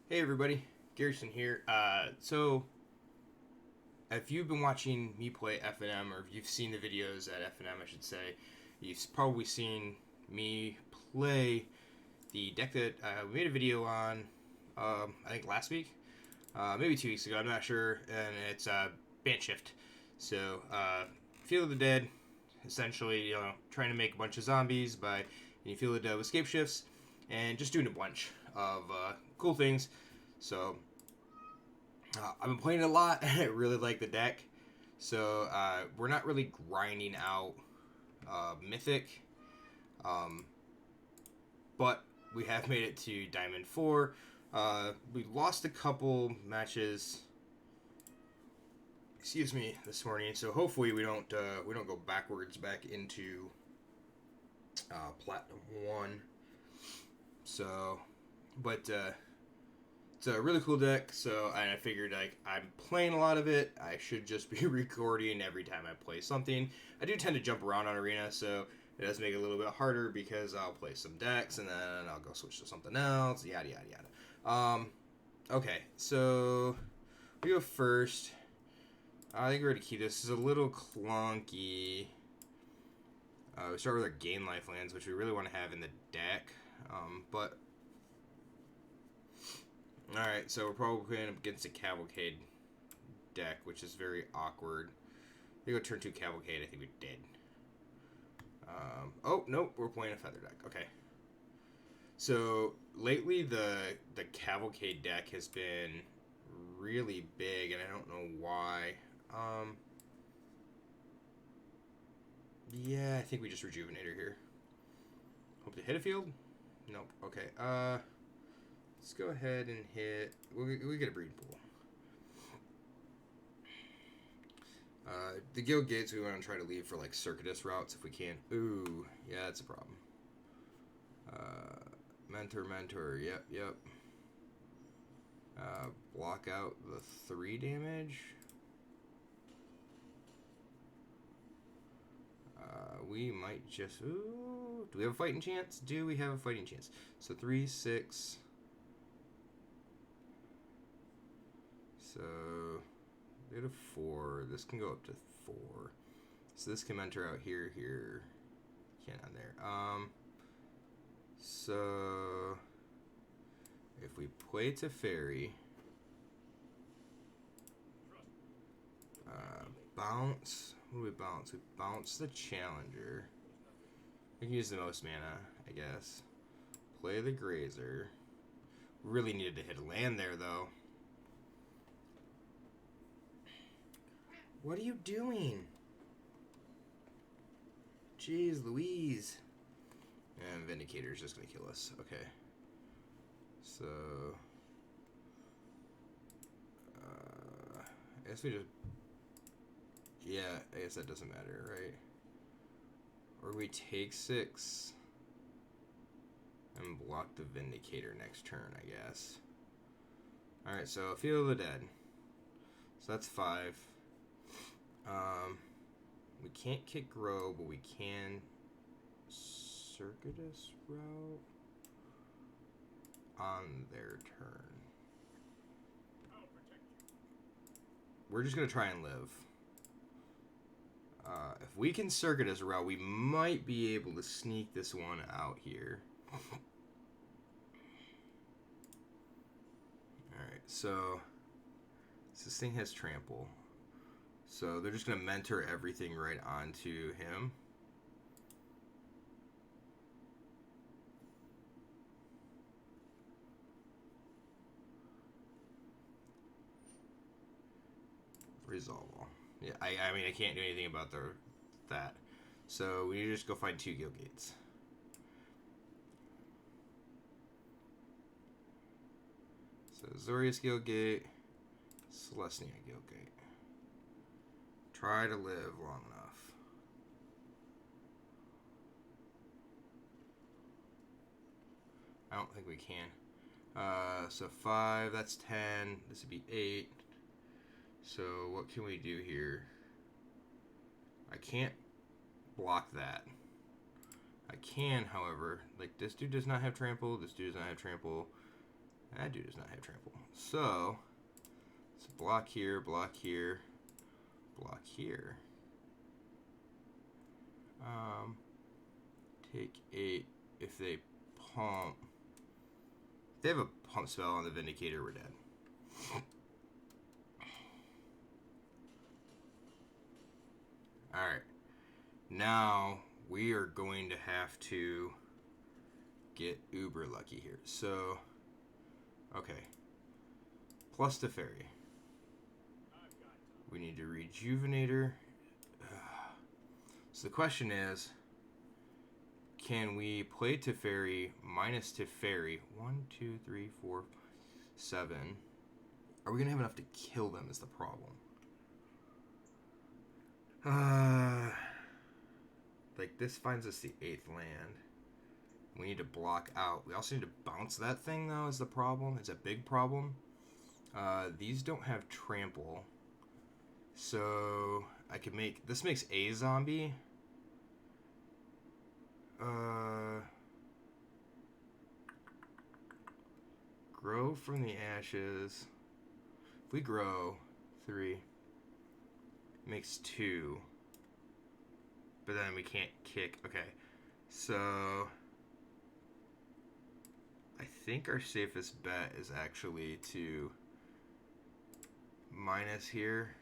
Hey everybody, Garrison here. So if you've been watching me play FNM, or if you've seen the videos at FNM, I should say, you've probably seen me play the deck that we made a video on, I think last week, maybe 2 weeks ago, I'm not sure, and it's BantShift. So, Field of the Dead, essentially, trying to make a bunch of zombies by Field of the Dead with escape shifts, and just doing a bunch of cool things. So, I've been playing it a lot, and I really like the deck. So we're not really grinding out Mythic, um, but we have made it to Diamond 4. We lost a couple matches, excuse me, this morning. So hopefully we don't go backwards back into Platinum 1. So, but it's a really cool deck, so I figured I'm playing a lot of it. I should just be recording every time I play something. I do tend to jump around on Arena, so it does make it a little bit harder because I'll play some decks and then I'll go switch to something else. Yada yada yada. Okay, so we go first. I think we're gonna keep this. This is a little clunky. We start with our Gain Life lands, which we really want to have in the deck, but alright, so we're probably going up against a Cavalcade deck, which is very awkward. They go turn 2 Cavalcade, I think we did. Oh, nope, we're playing a Feather deck. Okay. So, lately the Cavalcade deck has been really big, and I don't know why. Yeah, I think we just Rejuvenator here. Hope to hit a field? Nope. Okay, let's go ahead and hit... We get a Breed Pool. The guild gates we want to try to leave for like circuitous routes if we can. Ooh, yeah, that's a problem. Mentor, yep. Block out the 3 damage. We might just... Ooh, do we have a fighting chance? Do we have a fighting chance? So 3, 6. So... we go to 4. This can go up to 4. So this can enter out here. Can't on there. So if we play Teferi, bounce. What do we bounce? We bounce the Challenger. We can use the most mana, I guess. Play the Grazer. Really needed to hit a land there, though. What are you doing? Jeez Louise. And Vindicator's just gonna kill us. Okay. So... I guess we just... Yeah, I guess that doesn't matter, right? Or we take 6 and block the Vindicator next turn, I guess. Alright, so Field of the Dead. So that's 5. We can't kick Grow, but we can Circuitous route on their turn. We're just going to try and live. If we can Circuitous route, we might be able to sneak this one out here. Alright, so this thing has Trample. So they're just going to mentor everything right onto him. Resolve all. Yeah, I mean, I can't do anything about that. So we need to just go find 2 guild gates. So Zorius guild gate, Celestia guild gate. Try to live long enough. I don't think we can. So 5, that's 10. This would be 8. So what can we do here? I can't block that. I can, however, like this dude does not have trample. This dude does not have trample. That dude does not have trample. So, it's block here, block here, block here. Take 8. If they pump... If they have a pump spell on the Vindicator, we're dead. Alright. Now, we are going to have to get uber lucky here. So, okay. Plus the fairy. We need to Rejuvenator. So the question is, can we play Teferi minus Teferi? 1, 2, 3, 4, 7. Are we going to have enough to kill them is the problem. Like, this finds us the 8th land. We need to block out. We also need to bounce that thing, though, is the problem. It's a big problem. These don't have trample. So, I could make... This makes a zombie. Grow from the ashes. If we grow 3, makes 2. But then we can't kick. Okay. So, I think our safest bet is actually to minus here.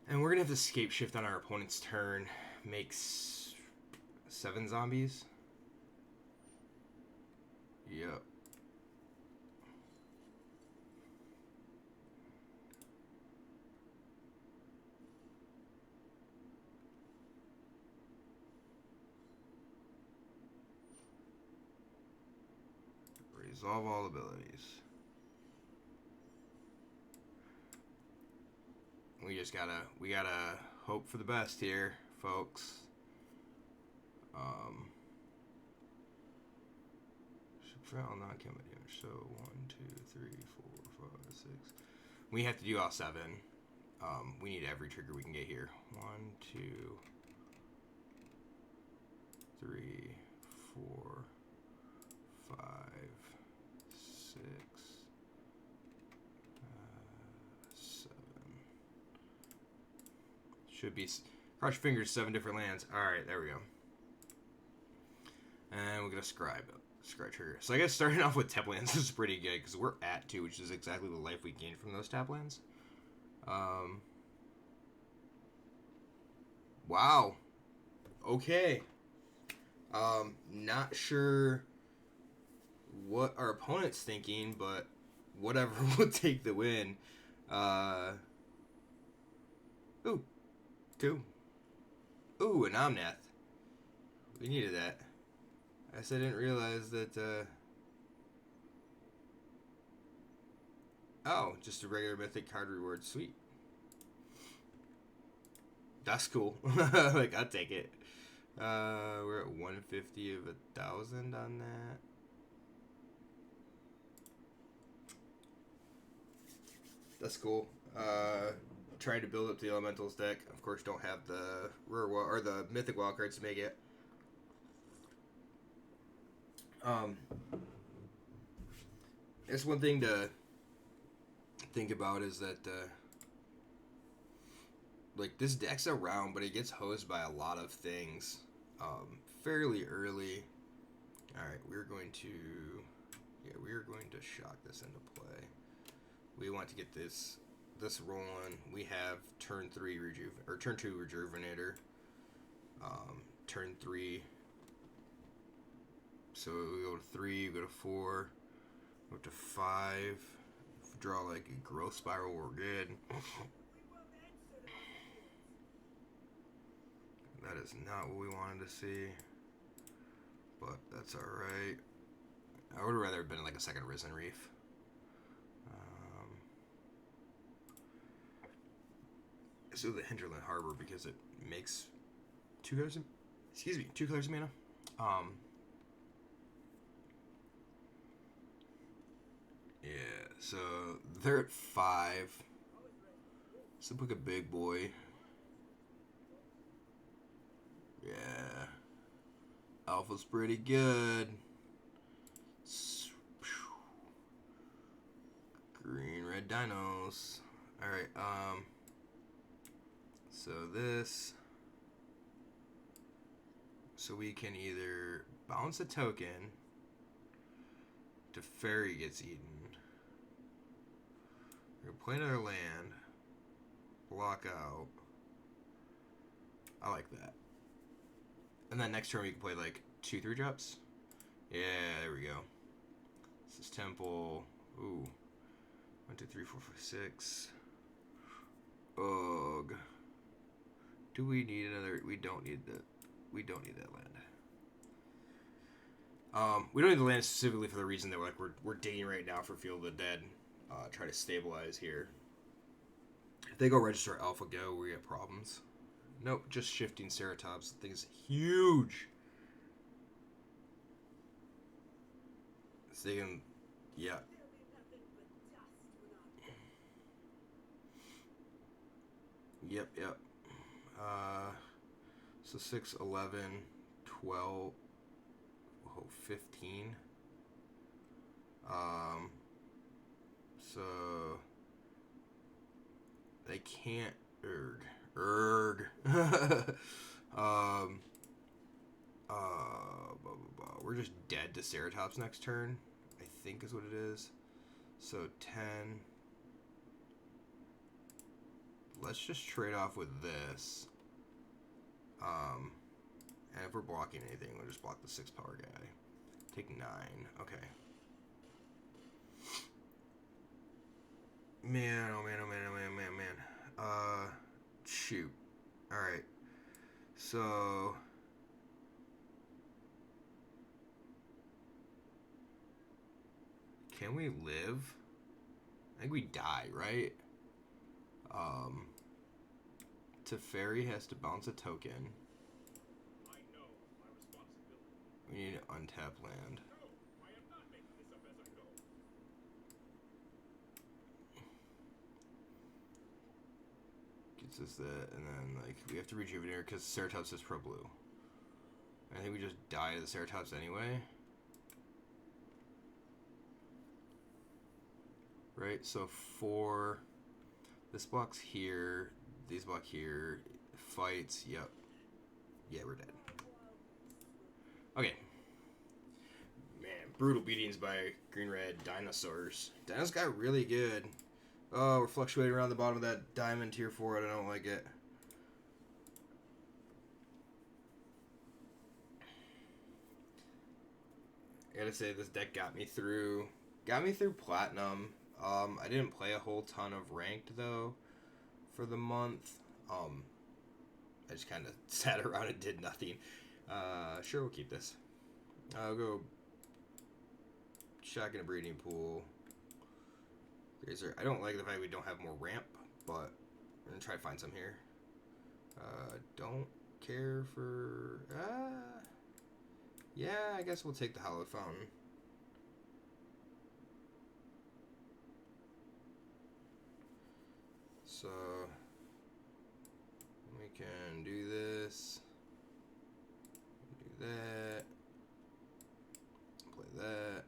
And we're going to have to escape shift on our opponent's turn. Makes 7 zombies. Yep. Resolve all abilities. We gotta hope for the best here, folks. Subtract non-combat damage. So 1, 2, 3, 4, 5, 6. We have to do all 7. We need every trigger we can get here. 1, 2, 3, 4, 5, 6, 7. Should be, cross your fingers, 7 different lands. Alright, there we go. And we're going to scribe trigger. So I guess starting off with tap lands is pretty good, because we're at 2, which is exactly the life we gained from those tap lands. Wow. Okay. Not sure what our opponent's thinking, but whatever, we'll take the win. Ooh. 2. Ooh, an Omnath. We needed that. I guess I didn't realize that, oh, just a regular mythic card reward. Sweet. That's cool. Like, I'll take it. We're at 150 of 1,000 on that. That's cool. Trying to build up the elementals deck. Of course, don't have the rare or the mythic wild cards to make it. It's one thing to think about is that like, this deck's around, but it gets hosed by a lot of things fairly early. Alright, we're going to shock this into play. We want to get this rolling. We have turn 2 Rejuvenator. Turn 3. So we go to 3, we go to 4, go to 5. If we draw like a growth spiral, we're good. That is not what we wanted to see, but that's alright. I would have rather been like a second Risen Reef. So the Hinterland Harbor, because it makes 2 colors of mana. So they're at 5. So pick a big boy. Yeah. Alpha's pretty good. Green, red dinos. Alright, so this. So we can either bounce a token to fairy gets eaten. We're gonna play another land. Block out. I like that. And then next turn we can play like 2/3 drops. Yeah, there we go. This is temple. Ooh. 1, 2, 3, 4, 5, 6. Ugh. Do we need another? We don't need that. We don't need that land. We don't need the land specifically for the reason that we're digging right now for Field of the Dead. Try to stabilize here. If they go register Alpha Go, we get problems. Nope, just shifting Ceratops. The thing is huge. So they can, yeah. Yep. So 6, 11, 12, 15. So they can't erg. We're just dead to Ceratops next turn, I think is what it is. So 10. Let's just trade off with this. And if we're blocking anything, we'll just block the 6 power guy. Take 9. Okay. Man. Shoot. Alright. So can we live? I think we die, right? Teferi has to bounce a token. I know my responsibility. We need to untap land. No, I am not making this up as I go. Gets us that, and then like we have to rejuvenate because Ceratops is pro blue. I think we just die to the Ceratops anyway. Right, so 4. This block's here. These block here. Fights. Yep. Yeah, we're dead. Okay. Man, brutal beatings by green-red dinosaurs. Dinos got really good. Oh, we're fluctuating around the bottom of that diamond tier 4. I don't like it. I gotta say, this deck got me through platinum. I didn't play a whole ton of ranked though for the month. I just kind of sat around and did nothing. Sure, we'll keep this. I'll go shotgun a breeding pool. Grazer. I don't like the fact we don't have more ramp, but we're gonna try to find some here. Don't care for. Yeah, I guess we'll take the Hallowed Fountain. So we can do this, do that, play that.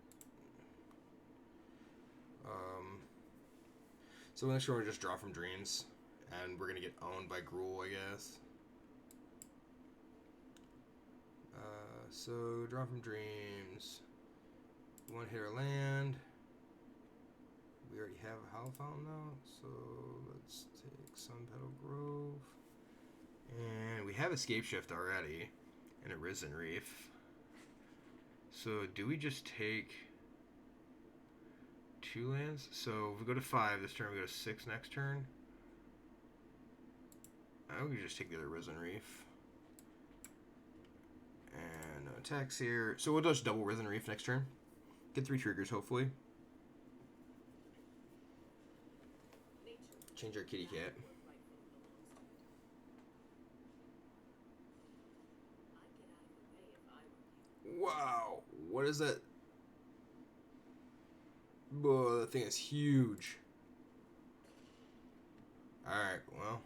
So next turn we just draw from Dreams, and we're gonna get owned by Gruul, I guess. So draw from Dreams. One hitter land. We already have a Hollow Fountain though, so let's take Sun Petal Grove. And we have Escape Shift already, and a Risen Reef. So do we just take 2 lands? So if we go to 5 this turn, we go to 6 next turn. I think we just take the other Risen Reef. And no attacks here. So we'll just double Risen Reef next turn. Get 3 triggers, hopefully. Change our kitty cat. Wow, what is that? Whoa, that thing is huge. Alright, well.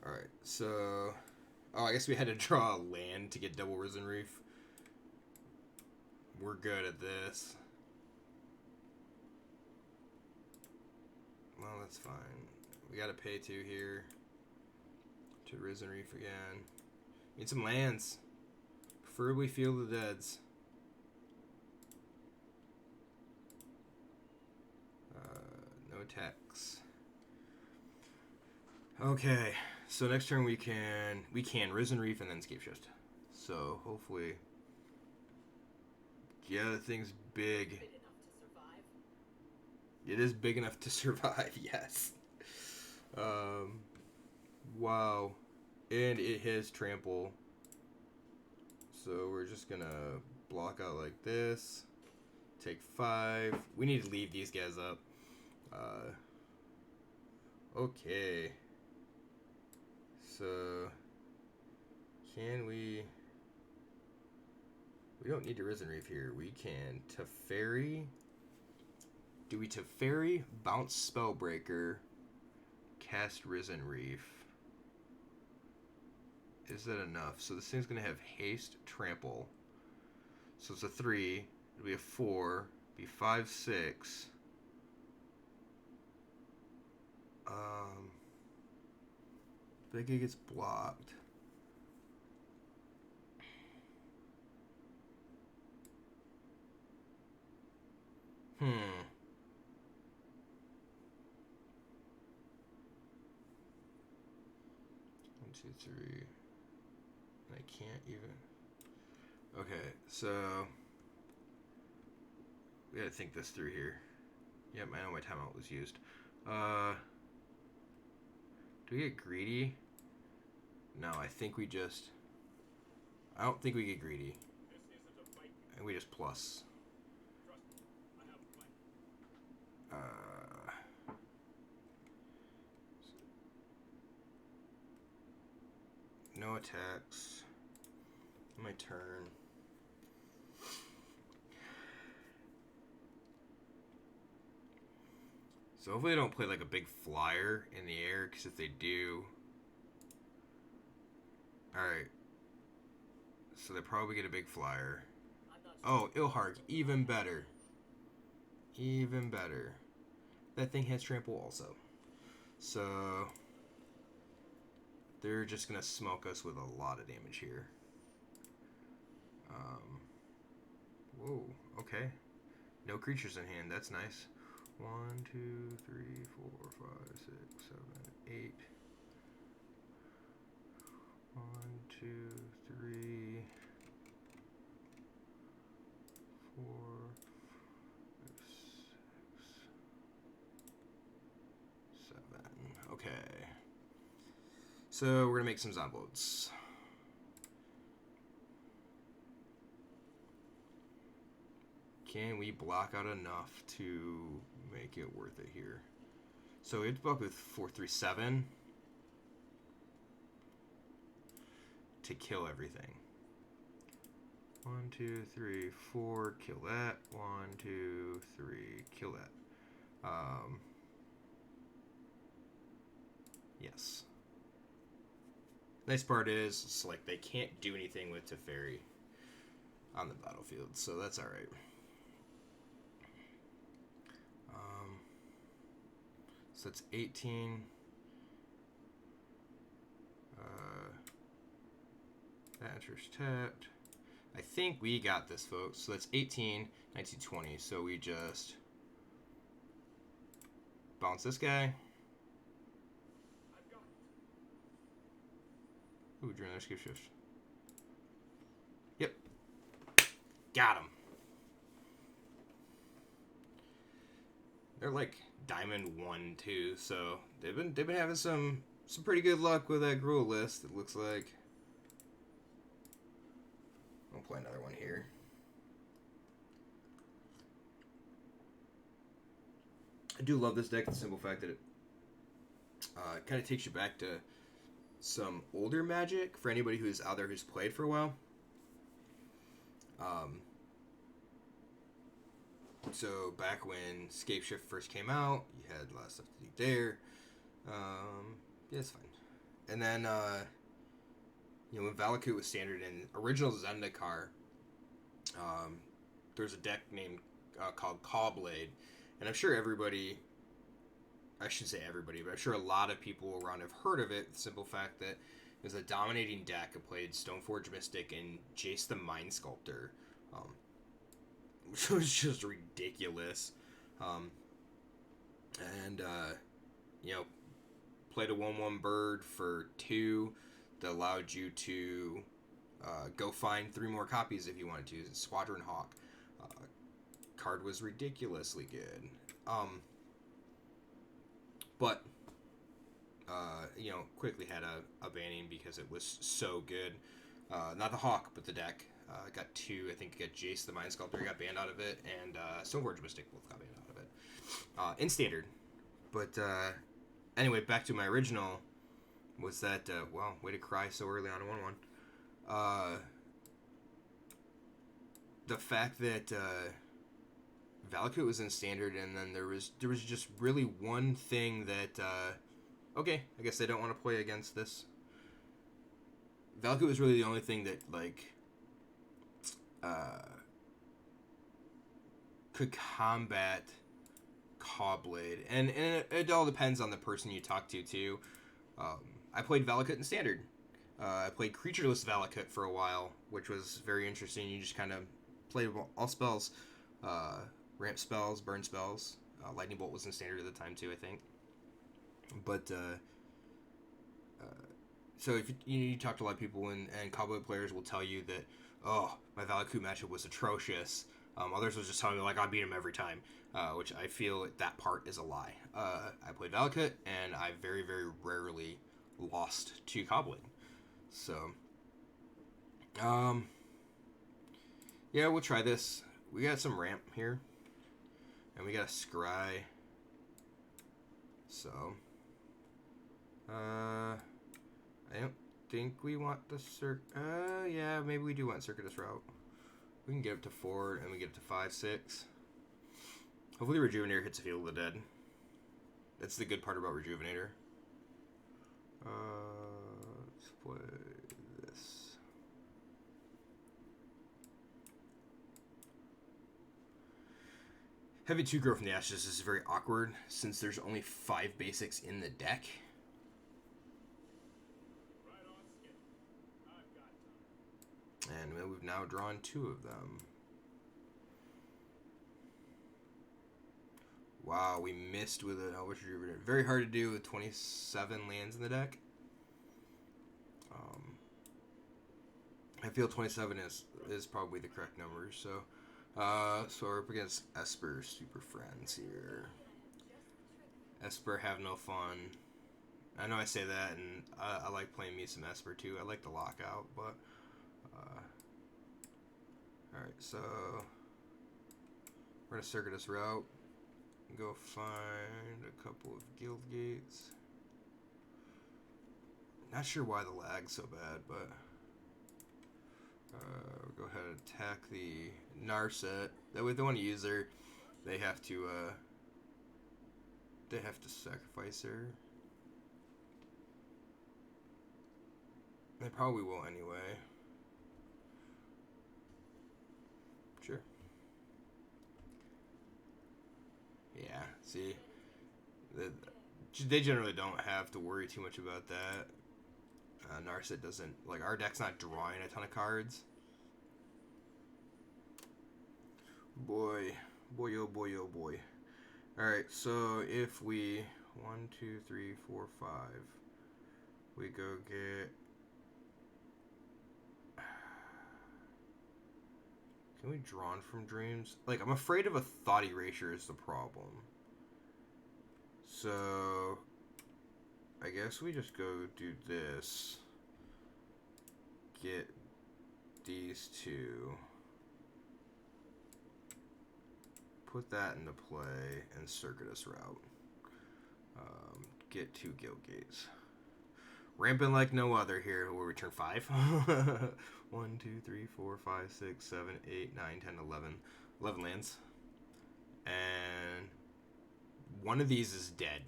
Alright, so... Oh, I guess we had to draw a land to get double Risen Reef. We're good at this. Well, that's fine. We gotta pay 2 here. To Risen Reef again. Need some lands. Preferably Field of the Deads. No attacks. Okay, so next turn we can Risen Reef and then Scape Shift. So hopefully, yeah, the thing's big. Big enough to survive? It is big enough to survive. Yes. Wow, and it has trample. So we're just gonna block out like this. Take 5. We need to leave these guys up. Okay. So, can we... We don't need to Risen Reef here. We can Teferi. Do we Teferi, bounce Spellbreaker, cast Risen Reef? Is that enough? So this thing's going to have haste, trample. So it's a 3. It'll be a 4. Be 5, 6. I think it gets blocked. Hmm. 1, 2, 3. I can't even. Okay, so we gotta think this through here. Yep, I know my timeout was used. Do we get greedy? No, I think we just... I don't think we get greedy. This isn't a fight. And we just plus. Trust me. I have a plan. No attacks. My turn. So hopefully they don't play like a big flyer in the air, because if they do... Alright. So they probably get a big flyer. Oh, Ilharg. Even better. Even better. That thing has trample also. So... They're just going to smoke us with a lot of damage here. Whoa. Okay. No creatures in hand. That's nice. 1, 2, 3, 4, 5, 6, 7, 8. 1, 2, 3, 4, 5, 6, 7. Okay. So we're gonna make some Zombodes. Can we block out enough to make it worth it here? So we have to block with 4, 3, 7 to kill everything. 1, 2, 3, 4, kill that. 1, 2, 3, kill that. Yes. Nice part is, it's like they can't do anything with Teferi on the battlefield, so that's alright. So that's 18. That enters tapped. I think we got this, folks. So that's 18, 19, 20. So we just bounce this guy. I've got it. Ooh, during their Scape Shift. Yep. Got him. They're like Diamond 1, 2, so they've been having some pretty good luck with that Gruul list, it looks like. I'll play another one here. I do love this deck, the simple fact that it kind of takes you back to some older Magic for anybody who's out there who's played for a while. So back when Scapeshift first came out, you had a lot of stuff to do there. Yeah, it's fine. And then when Valakut was standard in original Zendikar, there's a deck named called Cawblade, and I'm sure everybody, I should say everybody, but I'm sure a lot of people around have heard of it. The simple fact that it was a dominating deck. It played Stoneforge Mystic and Jace the Mind Sculptor, which was just ridiculous. Um, and played a 1/1 bird for 2 that allowed you to go find 3 more copies if you wanted to. Squadron Hawk. Card was ridiculously good. But quickly had a banning because it was so good. Not the Hawk, but the deck. Got 2. I think got Jace the Mind Sculptor got banned out of it, and Stoneforge Mystic both got banned out of it in standard. But anyway, back to my original. Was that wow? Way to cry so early on in 1/1. The fact that Valakut was in standard, and then there was just really one thing that okay, I guess I don't want to play against this. Valakut was really the only thing that could combat Cawblade, and it all depends on the person you talk to too. I played Valakut in standard. I played Creatureless Valakut for a while, which was very interesting. You just kind of played all spells, ramp spells, burn spells. Lightning Bolt was in standard at the time too, I think. But so if you talk to a lot of people, and Cawblade players will tell you that, oh, my Valakut matchup was atrocious. Others will just tell me like I beat him every time, which I feel that part is a lie. I played Valakut, and I very, very rarely lost to Cawblade. So, yeah, we'll try this. We got some ramp here, and we got a scry. So, I don't think we want the yeah, maybe we do want Circuitous Route. We can get up to 4, and we get up to 5, 6. Hopefully Rejuvenator hits a Field of the Dead. That's the good part about Rejuvenator. Let's play this. Having 2 Grow from the Ashes is very awkward since there's only 5 basics in the deck. And we've now drawn 2 of them. Wow, we missed with an Elvish Rejuvenator. Very hard to do with 27 lands in the deck. I feel 27 is probably the correct number. So we're up against Esper Super Friends here. Esper have no fun. I know I say that, and I like playing me some Esper too. I like the lockout, but alright, so we're gonna Circuitous Route. Go find a couple of Guild Gates. Not sure why the lag's so bad, but we'll go ahead and attack the Narset. That way, if they want to use her, they have to sacrifice her. They probably will anyway. Sure. Yeah, see, they generally don't have to worry too much about that. Narset doesn't, like, our deck's not drawing a ton of cards. Boy, oh boy, oh boy. Alright, so if we, 1, 2, 3, 4, 5, we go get, can we Drawn from Dreams? Like, I'm afraid of a Thought Erasure is the problem. So, I guess we just go do this. Get these 2. Put that into play and Circuitous Route. Get 2 Guild Gates. Rampant like no other here. We'll return 5. 1, 2, 3, 4, 5, 6, 7, 8, 9, 10, 11. 11 lands. and one of these is dead.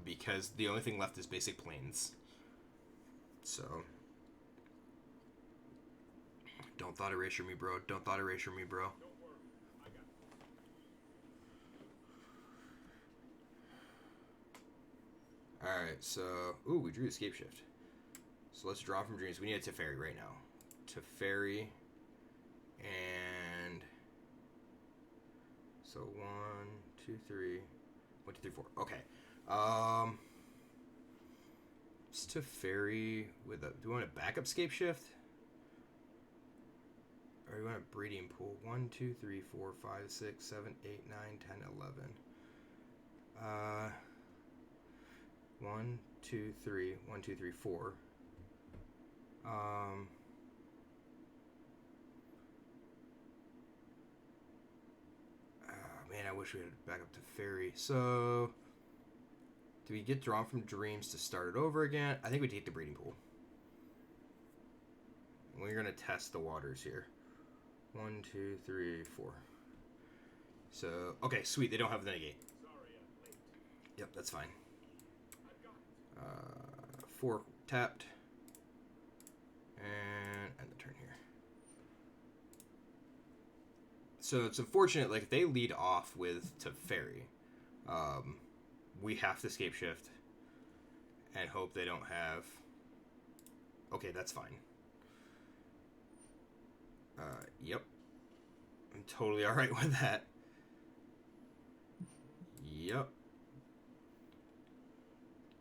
Because the only thing left is basic planes. So, don't thought erasure me, bro. Don't thought erasure me, bro. Don't worry, I got it. Alright, so... Ooh, we drew Escape Shift. So let's draw from Dreams. We need a Teferi right now. Teferi. And... So, 1, 2, 3... 1, 2, 3, 4. Okay. It's Teferi with a... Do we want a backup Escape Shift? Or do we want a breeding pool? 1, 2, 3, 4, 5, 6, 7, 8, 9, 10, 11. 1, 2, 3, 1, 2, 3, 4. Man, I wish we had back up to Fairy. So, do we get drawn from Dreams to start it over again? I think we take the breeding pool. We're gonna test the waters here. 1, 2, 3, 4. So, okay, sweet. They don't have the negate. Sorry I'm late. Yep, that's fine. I've got it. 4 tapped. And end the turn here. So it's unfortunate, like, if they lead off with Teferi, we have to Escape Shift and hope they don't have... Okay, that's fine. Yep. I'm totally alright with that. Yep.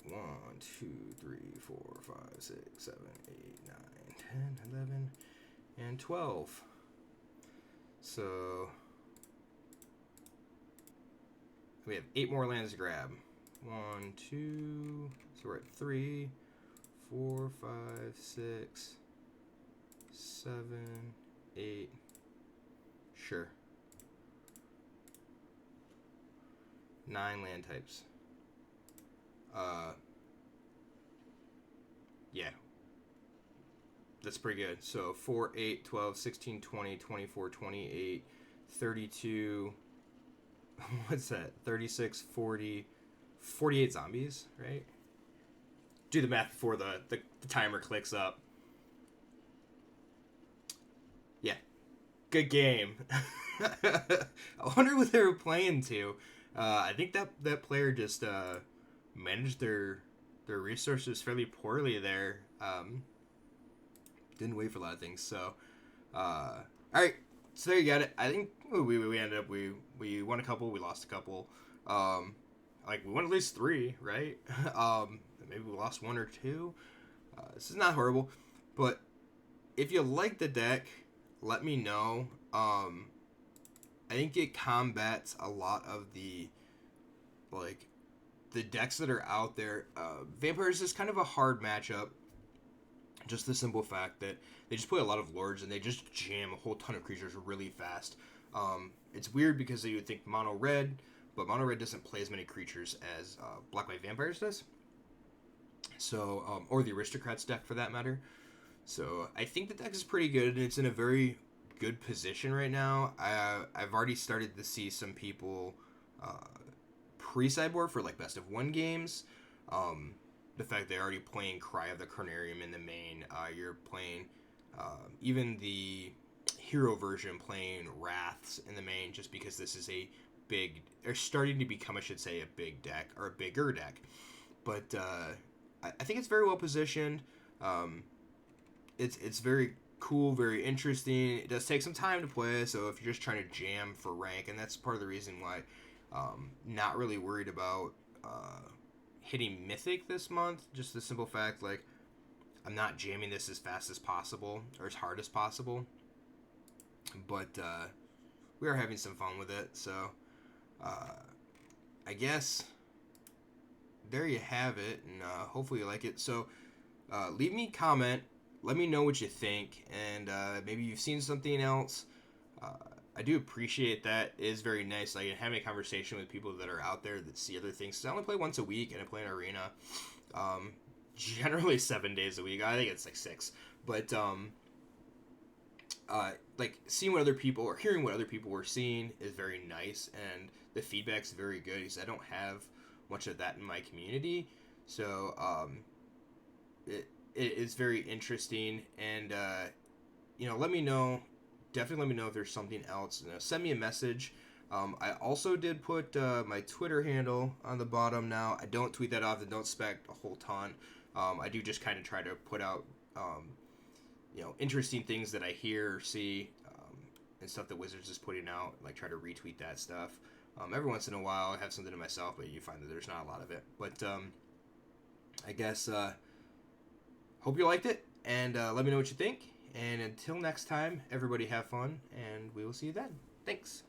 1, 2, 3, 4, 5, 6, 7, 8, 9, 10, 11, and 12. So we have 8 more lands to grab. 1, 2, so we're at 3, 4, 5, 6, 7, 8. Sure. 9 land types. Yeah. That's pretty good. So 4, 8, 12, 16, 20, 24, 28, 32. What's that? 36, 40, 48 zombies, right? Do the math before the timer clicks up. Yeah. Good game. I wonder what they were playing to. I think that player just managed their resources fairly poorly there. Didn't wait for a lot of things. So, all right. So there you got it. I think we ended up we won a couple, we lost a couple. Like we won at least 3, right? Maybe we lost 1 or 2. This is not horrible, but if you like the deck, let me know. I think it combats a lot of the decks that are out there. Vampires is kind of a hard matchup. Just the simple fact that they just play a lot of lords and they just jam a whole ton of creatures really fast. It's weird because you would think mono red, but mono red doesn't play as many creatures as black white vampires does. So, or the aristocrats deck for that matter. So I think the deck is pretty good and it's in a very good position right now. I've already started to see some people pre-sideboard for like best of 1 games. The fact they're already playing Cry of the Carnarium in the main. You're playing even the hero version playing Wraths in the main, just because this is a big, or starting to become, I should say, a big deck or a bigger deck. But I think it's very well positioned. It's very cool, very interesting. It does take some time to play, so if you're just trying to jam for rank, and that's part of the reason why not really worried about hitting Mythic this month. Just the simple fact, like, I'm not jamming this as fast as possible, or as hard as possible. But we are having some fun with it, so I guess there you have it, and hopefully you like it. So leave me a comment, let me know what you think, and maybe you've seen something else. I do appreciate that. It is very nice, like, having a conversation with people that are out there that see other things. So I only play once a week, and I play in Arena. Generally 7 days a week. I think it's like 6. But like seeing what other people or hearing what other people were seeing is very nice, and the feedback's very good because I don't have much of that in my community. So it is very interesting, and let me know. Definitely let me know if there's something else. Send me a message. I also did put my Twitter handle on the bottom now. I don't tweet that often, don't expect a whole ton. I do just kind of try to put out, interesting things that I hear or see, and stuff that Wizards is putting out. Like try to retweet that stuff. Every once in a while, I have something to myself, but you find that there's not a lot of it. But I guess hope you liked it, and let me know what you think. And until next time, everybody have fun, and we will see you then. Thanks.